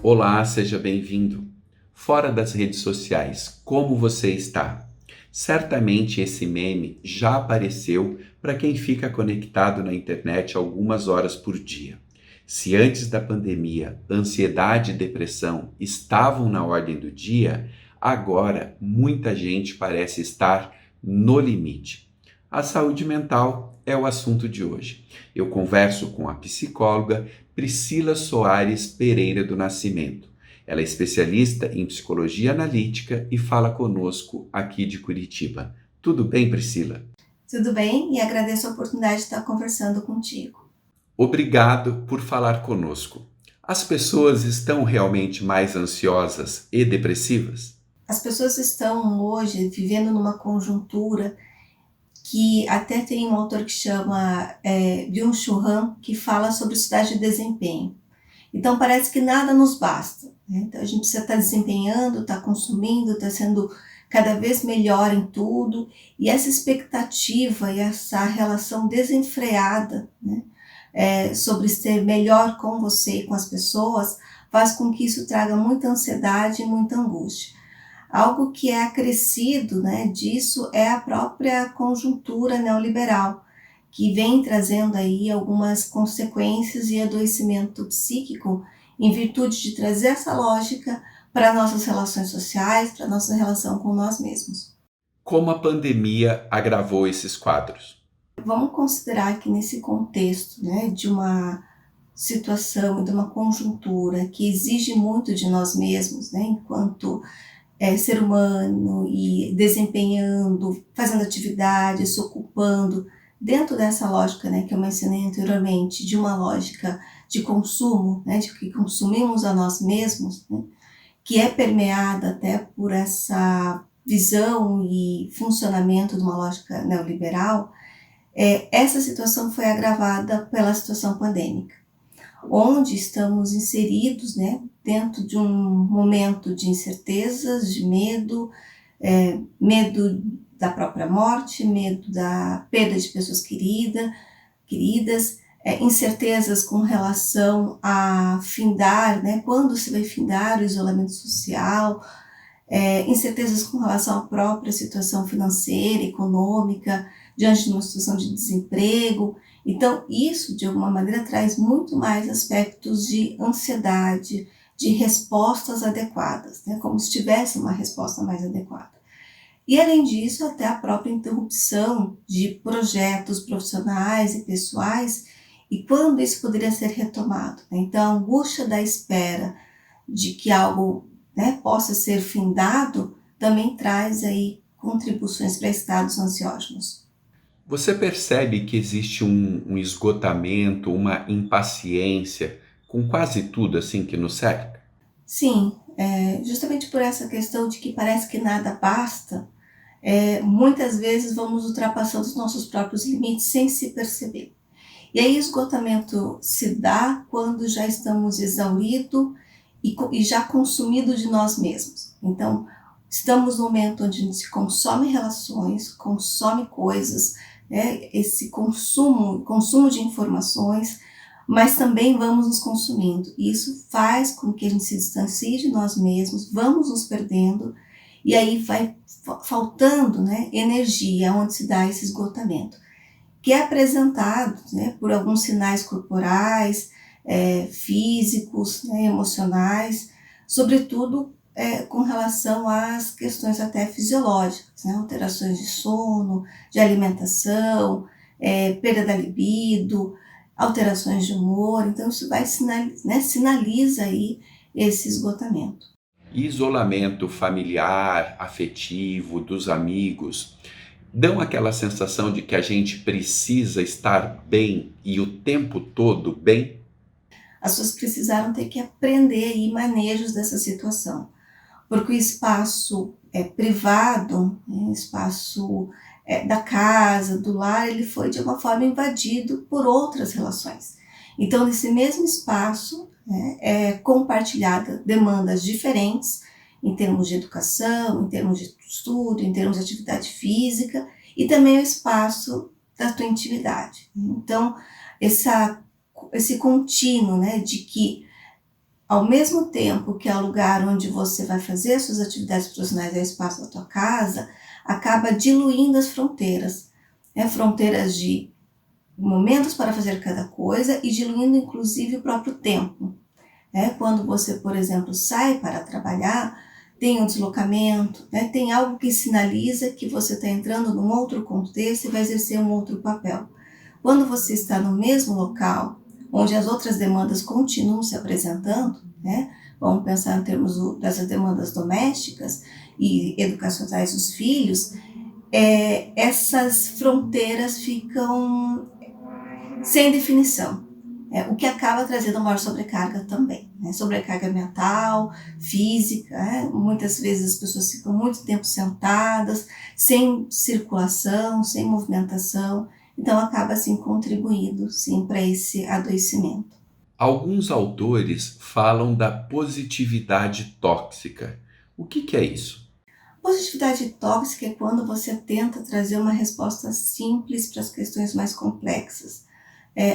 Olá, seja bem-vindo. Fora das redes sociais, como você está? Certamente esse meme já apareceu para quem fica conectado na internet algumas horas por dia. Se antes da pandemia ansiedade e depressão estavam na ordem do dia, agora muita gente parece estar no limite. A saúde mental é o assunto de hoje. Eu converso com a psicóloga Priscila Soares Pereira do Nascimento. Ela é especialista em psicologia analítica e fala conosco aqui de Curitiba. Tudo bem, Priscila? Tudo bem? E agradeço a oportunidade de estar conversando contigo. Obrigado por falar conosco. As pessoas estão realmente mais ansiosas e depressivas? As pessoas estão hoje vivendo numa conjuntura que até tem um autor que chama Byung-Chul Han, que fala sobre sociedade de desempenho. Então parece que nada nos basta, né? Então a gente precisa estar desempenhando, estar consumindo, estar sendo cada vez melhor em tudo, e essa expectativa e essa relação desenfreada, né, sobre ser melhor com você e com as pessoas, faz com que isso traga muita ansiedade e muita angústia. Algo que é acrescido, né, disso é a própria conjuntura neoliberal, que vem trazendo aí algumas consequências e adoecimento psíquico em virtude de trazer essa lógica para nossas relações sociais, para nossa relação com nós mesmos. Como a pandemia agravou esses quadros? Vamos considerar que nesse contexto, né, de uma situação, de uma conjuntura que exige muito de nós mesmos, né, enquanto ser humano e desempenhando, fazendo atividades, se ocupando, dentro dessa lógica, né, que eu mencionei anteriormente, de uma lógica de consumo, né, de que consumimos a nós mesmos, né, que é permeada até por essa visão e funcionamento de uma lógica neoliberal, essa situação foi agravada pela situação pandêmica, onde estamos inseridos, né, dentro de um momento de incertezas, de medo, medo da própria morte, medo da perda de pessoas queridas, incertezas com relação a findar, né, quando se vai findar o isolamento social, incertezas com relação à própria situação financeira, econômica, diante de uma situação de desemprego. Então, isso, de alguma maneira, traz muito mais aspectos de ansiedade, de respostas adequadas, né? Como se tivesse uma resposta mais adequada. E, além disso, até a própria interrupção de projetos profissionais e pessoais, e quando isso poderia ser retomado, né? Então, a angústia da espera de que algo, né, possa ser findado, também traz aí contribuições para estados ansiógenos. Você percebe que existe um esgotamento, uma impaciência com quase tudo assim que nos cerca? Sim, justamente por essa questão de que parece que nada basta, muitas vezes vamos ultrapassando os nossos próprios limites sem se perceber. E aí o esgotamento se dá quando já estamos exauridos e já consumidos de nós mesmos. Então, estamos no momento onde a gente consome relações, consome coisas, né, esse consumo de informações, mas também vamos nos consumindo. E isso faz com que a gente se distancie de nós mesmos, vamos nos perdendo, e aí vai faltando, né, energia, onde se dá esse esgotamento, que é apresentado, né, por alguns sinais corporais, físicos, né, emocionais, sobretudo com relação às questões até fisiológicas, né, alterações de sono, de alimentação, perda da libido, alterações de humor. Então isso vai sinaliza aí esse esgotamento. Isolamento familiar, afetivo, dos amigos, dão aquela sensação de que a gente precisa estar bem e o tempo todo bem? As pessoas precisaram ter que aprender aí manejos dessa situação, porque o espaço privado, né, o espaço da casa, do lar, ele foi de alguma forma invadido por outras relações. Então, nesse mesmo espaço, né, é compartilhada demandas diferentes em termos de educação, em termos de estudo, em termos de atividade física, e também o espaço da tua intimidade. Então, esse contínuo, né, de que ao mesmo tempo que é o lugar onde você vai fazer as suas atividades profissionais, é o espaço da tua casa, acaba diluindo as fronteiras, né? Fronteiras de momentos para fazer cada coisa e diluindo inclusive o próprio tempo. Quando você, por exemplo, sai para trabalhar, tem um deslocamento, tem algo que sinaliza que você está entrando num outro contexto e vai exercer um outro papel. Quando você está no mesmo local, onde as outras demandas continuam se apresentando, vamos pensar em termos das demandas domésticas e educacionais dos filhos, essas fronteiras ficam sem definição. O que acaba trazendo maior sobrecarga também, sobrecarga mental, física, muitas vezes as pessoas ficam muito tempo sentadas, sem circulação, sem movimentação, então acaba assim contribuindo sim para esse adoecimento. Alguns autores falam da positividade tóxica. O que é isso? Positividade tóxica é quando você tenta trazer uma resposta simples para as questões mais complexas,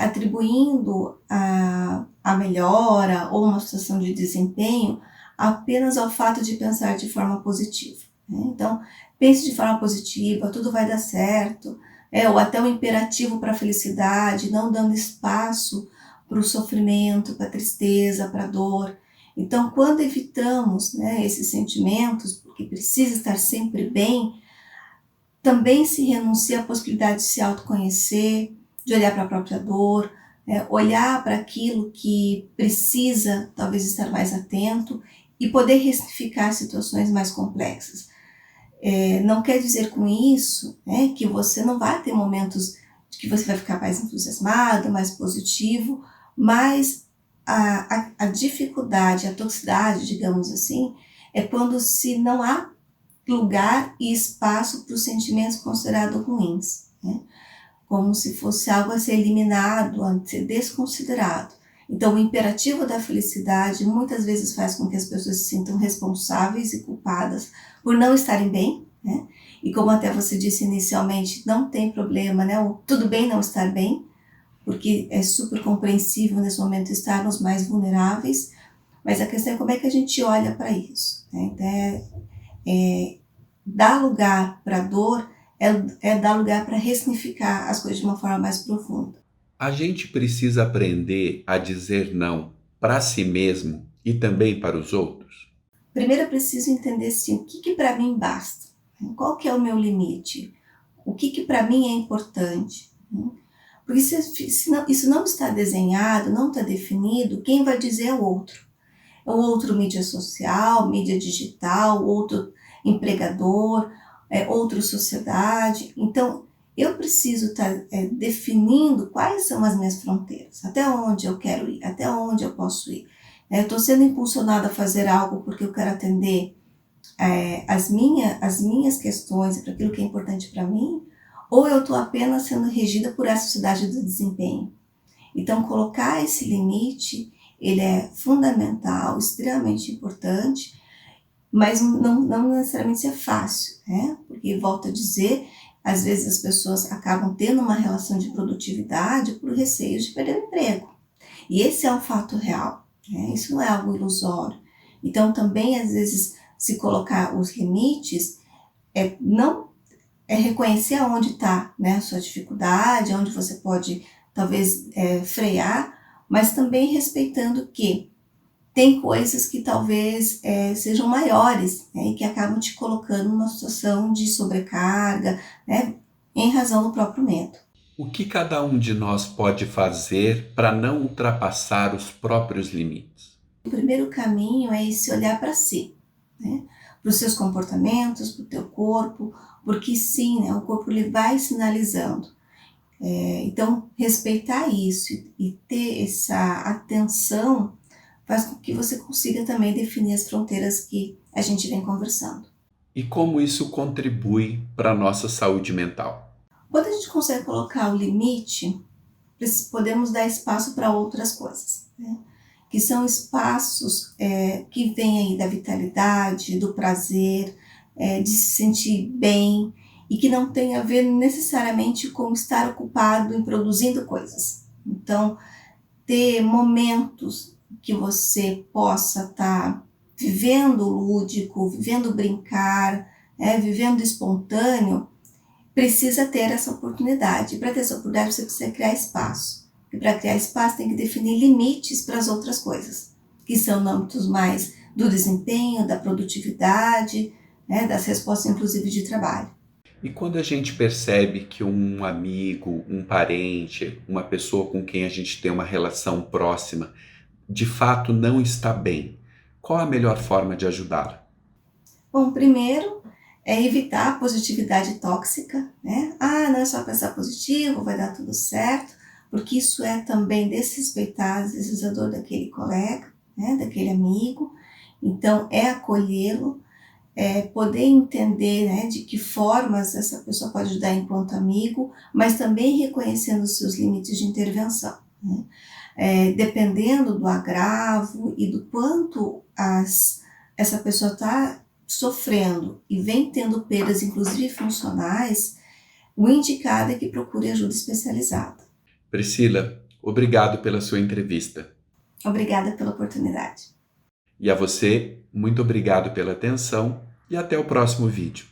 atribuindo a melhora ou uma situação de desempenho apenas ao fato de pensar de forma positiva. Então, pense de forma positiva, tudo vai dar certo, ou até um imperativo para a felicidade, não dando espaço para o sofrimento, para a tristeza, para a dor. Então, quando evitamos esses sentimentos, porque precisa estar sempre bem, também se renuncia à possibilidade de se autoconhecer, de olhar para a própria dor, olhar para aquilo que precisa talvez estar mais atento e poder ressignificar situações mais complexas. Não quer dizer com isso que você não vai ter momentos de que você vai ficar mais entusiasmado, mais positivo, mas a dificuldade, a toxicidade, digamos assim, é quando se não há lugar e espaço para os sentimentos considerados ruins, como se fosse algo a ser eliminado, a ser desconsiderado. Então, o imperativo da felicidade muitas vezes faz com que as pessoas se sintam responsáveis e culpadas por não estarem bem, E como até você disse inicialmente, não tem problema, tudo bem não estar bem, porque é super compreensível nesse momento estarmos mais vulneráveis, mas a questão é como é que a gente olha para isso, Então, dar lugar para a dor é dar lugar para ressignificar as coisas de uma forma mais profunda. A gente precisa aprender a dizer não para si mesmo e também para os outros? Primeiro eu preciso entender assim, o que para mim basta, qual que é o meu limite, o que para mim é importante, porque se isso não está desenhado, não está definido, quem vai dizer é o outro. É o outro mídia social, mídia digital, outro empregador, outra sociedade. Então, eu preciso estar definindo quais são as minhas fronteiras, até onde eu quero ir, até onde eu posso ir. Eu estou sendo impulsionada a fazer algo porque eu quero atender as minhas questões, para aquilo que é importante para mim, ou eu estou apenas sendo regida por essa sociedade do desempenho. Então, colocar esse limite, ele é fundamental, extremamente importante, mas não necessariamente é fácil, Porque, volto a dizer, às vezes as pessoas acabam tendo uma relação de produtividade por receio de perder o emprego. E esse é um fato real, Isso não é algo ilusório. Então, também, às vezes, se colocar os limites, não é reconhecer aonde está a sua dificuldade, onde você pode, talvez, frear, mas também respeitando que tem coisas que talvez sejam maiores, e que acabam te colocando numa situação de sobrecarga, em razão do próprio medo. O que cada um de nós pode fazer para não ultrapassar os próprios limites? O primeiro caminho é esse olhar para si, para os seus comportamentos, para o teu corpo, porque sim, o corpo ele vai sinalizando. Então, respeitar isso e ter essa atenção faz com que você consiga também definir as fronteiras que a gente vem conversando. E como isso contribui para a nossa saúde mental? Quando a gente consegue colocar o limite, podemos dar espaço para outras coisas, que são espaços que vêm aí da vitalidade, do prazer, de se sentir bem, e que não tem a ver necessariamente com estar ocupado em produzindo coisas. Então, ter momentos que você possa estar vivendo o lúdico, vivendo o brincar, vivendo espontâneo, precisa ter essa oportunidade. Para ter essa oportunidade, você precisa criar espaço. E para criar espaço, tem que definir limites para as outras coisas, que são no âmbito mais do desempenho, da produtividade, das respostas, inclusive, de trabalho. E quando a gente percebe que um amigo, um parente, uma pessoa com quem a gente tem uma relação próxima, de fato não está bem, qual a melhor forma de ajudá-lo? Bom, primeiro é evitar a positividade tóxica, né? Ah, não é só pensar positivo, vai dar tudo certo, porque isso é também desrespeitar, às vezes, a dor daquele colega, né? Daquele amigo. Então, é acolhê-lo, poder entender, né, de que formas essa pessoa pode ajudar enquanto amigo, mas também reconhecendo os seus limites de intervenção, né? Dependendo do agravo e do quanto essa pessoa está sofrendo e vem tendo perdas, inclusive funcionais, o indicado é que procure ajuda especializada. Priscila, obrigado pela sua entrevista. Obrigada pela oportunidade. E a você, muito obrigado pela atenção e até o próximo vídeo.